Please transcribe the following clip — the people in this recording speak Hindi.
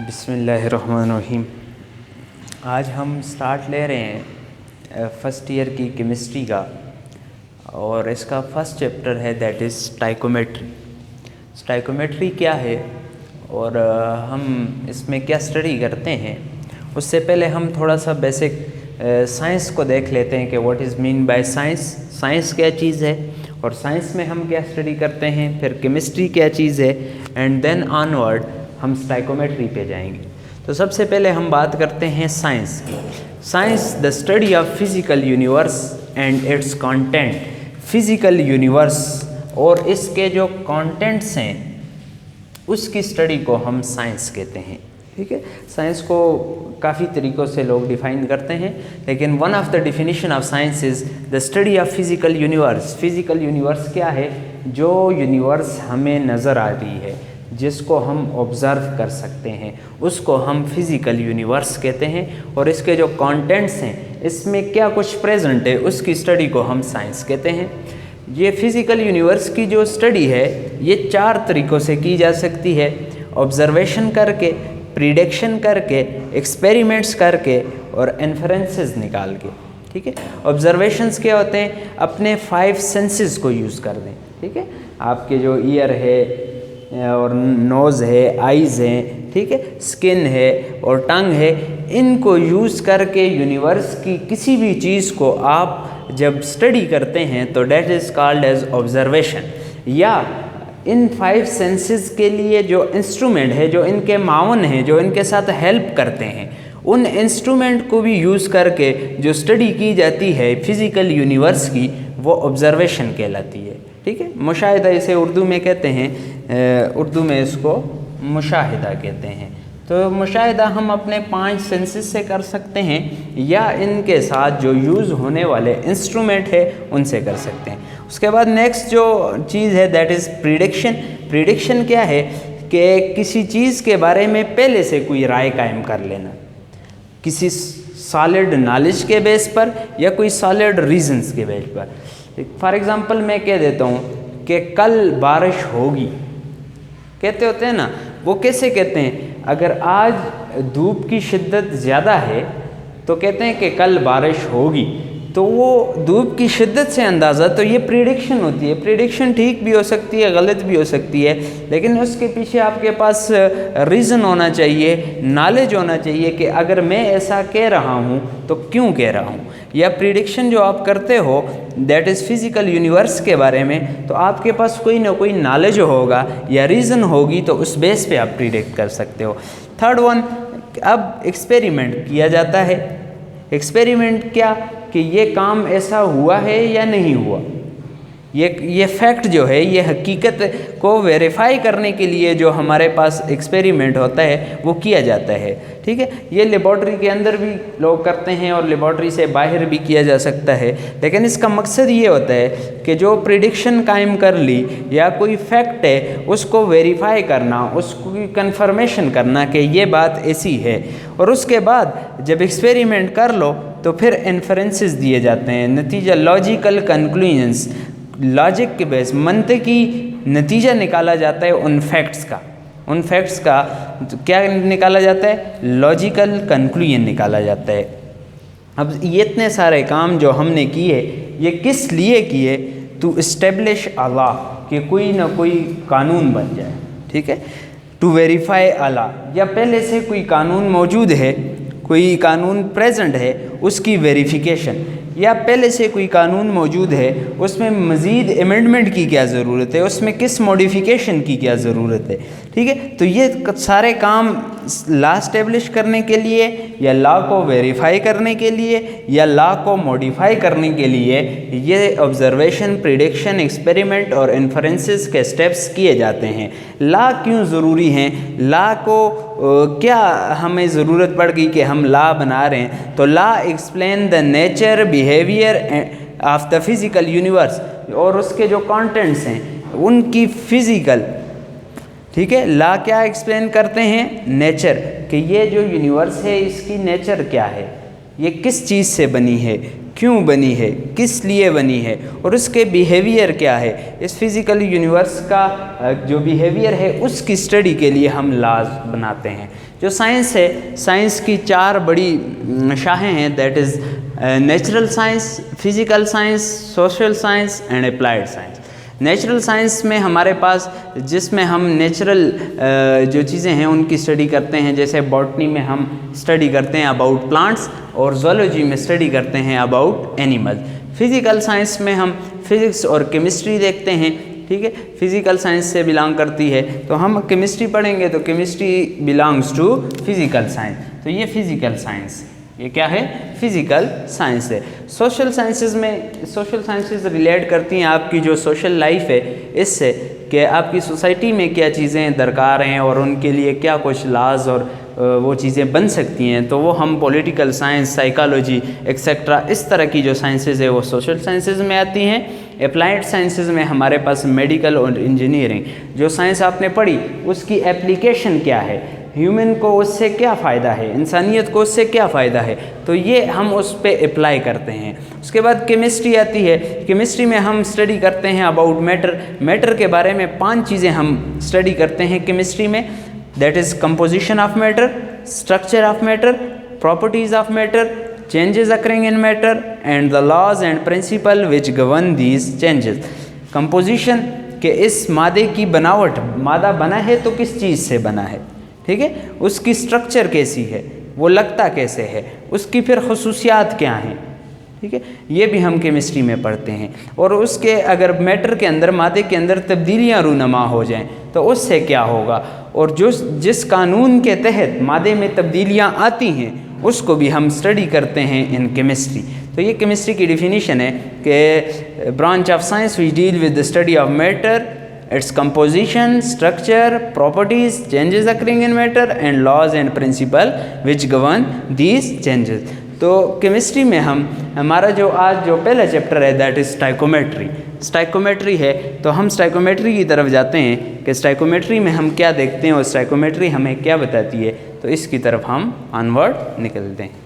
बिस्मिल्लाहिर्रहमानिर्रहीम। आज हम स्टार्ट ले रहे हैं फर्स्ट ईयर की केमिस्ट्री का, और इसका फर्स्ट चैप्टर है दैट इज़ स्टाइकोमेट्री। स्टाइकोमेट्री क्या है और हम इसमें क्या स्टडी करते हैं, उससे पहले हम थोड़ा सा बेसिक साइंस को देख लेते हैं कि what is mean by science. Science क्या चीज़ है और साइंस में हम क्या स्टडी करते हैं, फिर केमिस्ट्री क्या चीज़ है, एंड देन ऑनवर्ड हम स्टाइकोमेट्री पे जाएंगे। तो सबसे पहले हम बात करते हैं साइंस की। Science the study of physical universe and it's content. Physical universe और इसके जो कंटेंट्स हैं उसकी स्टडी को हम साइंस कहते हैं। ठीक है, साइंस को काफ़ी तरीक़ों से लोग डिफ़ाइन करते हैं, लेकिन one of the definition of science is the study of physical universe. Physical universe क्या है? जो यूनिवर्स हमें नज़र आ रही है, जिसको हम ऑब्ज़र्व कर सकते हैं, उसको हम फिज़िकल यूनिवर्स कहते हैं। और इसके जो कंटेंट्स हैं, इसमें क्या कुछ प्रेजेंट है, उसकी स्टडी को हम साइंस कहते हैं। ये फिज़िकल यूनिवर्स की जो स्टडी है ये 4 तरीक़ों से की जा सकती है: ऑब्ज़र्वेशन करके, प्रिडिक्शन करके, एक्सपेरिमेंट्स करके और इन्फरेंसेस निकाल के। ठीक है, ऑब्ज़र्वेशंस क्या होते हैं? अपने 5 सेंसेस को यूज़ कर दें। ठीक है, आपके जो ईयर है और नोज़ है, आइज़ हैं, ठीक है, स्किन है और टंग है, इनको यूज़ करके यूनिवर्स की किसी भी चीज़ को आप जब स्टडी करते हैं तो that is called as observation. या इन 5 सेंसेस के लिए जो इंस्ट्रूमेंट है, जो इनके मावन हैं, जो इनके साथ हेल्प करते हैं, उन इंस्ट्रूमेंट को भी यूज़ करके जो स्टडी की जाती है फिज़िकल यूनिवर्स की, वो ऑब्ज़र्वेशन कहलाती है। ठीक है, मुशाहिदा इसे उर्दू में कहते हैं, उर्दू में इसको मुशाहिदा कहते हैं। तो मुशाहिदा हम अपने 5 सेंसेस से कर सकते हैं या इनके साथ जो यूज़ होने वाले इंस्ट्रूमेंट है उनसे कर सकते हैं। उसके बाद नेक्स्ट जो चीज़ है दैट इज़ प्रिडिक्शन। प्रिडिक्शन क्या है कि किसी चीज़ के बारे में पहले से कोई राय कायम कर लेना, किसी सॉलिड नॉलेज के बेस पर या कोई सॉलिड रीजंस के बेस पर। फॉर एग्ज़ाम्पल मैं कह देता हूँ कि कल बारिश होगी, कहते होते हैं ना, वो कैसे कहते हैं? अगर आज धूप की शिद्दत ज़्यादा है तो कहते हैं कि कल बारिश होगी, तो वो धूप की शिद्दत से अंदाज़ा, तो ये प्रिडिक्शन होती है। प्रिडिक्शन ठीक भी हो सकती है, गलत भी हो सकती है, लेकिन उसके पीछे आपके पास रीज़न होना चाहिए, नॉलेज होना चाहिए कि अगर मैं ऐसा कह रहा हूँ तो क्यों कह रहा हूँ। या प्रिडिक्शन जो आप करते हो दैट इज़ फिज़िकल यूनिवर्स के बारे में, तो आपके पास कोई ना कोई नॉलेज होगा या रीज़न होगी, तो उस बेस पे आप प्रिडिक्ट कर सकते हो। थर्ड वन, अब एक्सपेरिमेंट किया जाता है। एक्सपेरिमेंट क्या कि ये काम ऐसा हुआ है या नहीं हुआ, ये फैक्ट जो है, ये हकीकत को वेरीफाई करने के लिए जो हमारे पास एक्सपेरिमेंट होता है वो किया जाता है। ठीक है, ये लेबॉर्ट्री के अंदर भी लोग करते हैं और लेबॉर्ट्री से बाहर भी किया जा सकता है, लेकिन इसका मकसद ये होता है कि जो प्रिडिक्शन कायम कर ली या कोई फैक्ट है उसको वेरीफाई करना, उसको कंफर्मेशन करना कि ये बात ऐसी है। और उसके बाद जब एक्सपेरिमेंट कर लो तो फिर इन्फरेंसेस दिए जाते हैं, नतीजा, लॉजिकल कंक्लूजन्स, लॉजिक के बेस, मंतकी नतीजा निकाला जाता है उन फैक्ट्स का। उन फैक्ट्स का क्या निकाला जाता है? लॉजिकल कंक्लूजन निकाला जाता है। अब ये इतने सारे काम जो हमने किए, ये किस लिए किए? टू इस्टेब्लिश अ लॉ, कि कोई ना कोई कानून बन जाए। ठीक है, टू वेरीफाई अ लॉ, या पहले से कोई कानून मौजूद है, कोई कानून प्रेजेंट है, उसकी वेरिफिकेशन, या पहले से कोई कानून मौजूद है उसमें मज़ीद अमेंडमेंट की क्या ज़रूरत है, उसमें किस मॉडिफिकेशन की क्या ज़रूरत है। ठीक है, तो ये सारे काम लॉ इस्टेब्लिश करने के लिए या लॉ को वेरीफाई करने के लिए या लॉ को मॉडिफाई करने के लिए ये ऑब्ज़र्वेशन, प्रिडिक्शन, एक्सपेरिमेंट और इन्फरेंसेस के स्टेप्स किए जाते हैं। लॉ क्यों ज़रूरी हैं? लॉ को क्या हमें ज़रूरत पड़ गई कि हम लॉ बना रहे हैं? तो law explain the nature, behaviour of the physical universe, और उसके जो कंटेंट्स हैं उनकी फ़िज़िकल। ठीक है, लॉ क्या एक्सप्लेन करते हैं? नेचर, कि ये जो यूनिवर्स है इसकी नेचर क्या है, ये किस चीज़ से बनी है, क्यों बनी है, किस लिए बनी है और उसके बिहेवियर क्या है। इस फिज़िकल यूनिवर्स का जो बिहेवियर है उसकी स्टडी के लिए हम लॉज बनाते हैं। जो साइंस है, साइंस की 4 बड़ी शाखें हैं, that is natural science, physical science, social science and applied science. Natural science में हमारे पास, जिसमें हम नेचुरल जो चीज़ें हैं उनकी स्टडी करते हैं, जैसे बॉटनी में हम स्टडी करते हैं अबाउट प्लांट्स और ज़ूलॉजी में स्टडी करते हैं अबाउट एनिमल्स। फिज़िकल साइंस में हम फिज़िक्स और केमिस्ट्री देखते हैं, ठीक है, फिज़िकल साइंस से बिलोंग करती है, तो हम केमिस्ट्री पढ़ेंगे तो chemistry belongs to physical science. तो ये फिज़िकल साइंस, ये क्या है, फिज़िकल साइंस है। सोशल साइंसेज में, सोशल साइंसेज रिलेट करती हैं आपकी जो सोशल लाइफ है इससे, कि आपकी सोसाइटी में क्या चीज़ें दरकार हैं और उनके लिए क्या कुछ लॉज और वो चीज़ें बन सकती हैं, तो वो हम पॉलिटिकल साइंस, साइकोलॉजी एक्सेट्रा, इस तरह की जो साइंसेज है वो सोशल साइंसेज में आती हैं। अप्लाइड साइंसेज में हमारे पास मेडिकल और इंजीनियरिंग, जो साइंस आपने पढ़ी उसकी एप्लीकेशन क्या है, ह्यूमन को उससे क्या फ़ायदा है, इंसानियत को उससे क्या फ़ायदा है, तो ये हम उस पर अप्लाई करते हैं। उसके बाद केमिस्ट्री आती है। केमिस्ट्री में हम स्टडी करते हैं अबाउट मैटर। मैटर के बारे में 5 चीज़ें हम स्टडी करते हैं केमिस्ट्री में, that is composition of matter, structure of matter, properties of matter, changes occurring in matter and the laws and principle which govern these changes. Composition के इस मादे की बनावट, मादा बना है तो किस चीज़ से बना है, ठीक है, उसकी स्ट्रक्चर कैसी है, वो लगता कैसे है, उसकी फिर खसूसियात क्या हैं, ठीक है, ये भी हम केमिस्ट्री में पढ़ते हैं। और उसके अगर मैटर के अंदर, मादे के अंदर तब्दीलियाँ रूनमा हो जाएं तो उससे क्या होगा, और जिस कानून के तहत मादे में तब्दीलियाँ आती हैं उसको भी हम स्टडी करते हैं इन केमिस्ट्री। तो ये केमिस्ट्री की डिफिनीशन है कि branch of science which deal with the study of matter, its composition, structure, properties, changes occurring in matter and laws and principle which govern these changes। तो केमिस्ट्री में हमारा जो आज जो पहला चैप्टर है दैट इज़ स्टाइकोमेट्री। स्टाइकोमेट्री है, तो हम स्टाइकोमेट्री की तरफ जाते हैं कि स्टाइकोमेट्री में हम क्या देखते हैं और स्टाइकोमेट्री हमें क्या बताती है, तो इसकी तरफ हम ऑनवर्ड निकलते हैं।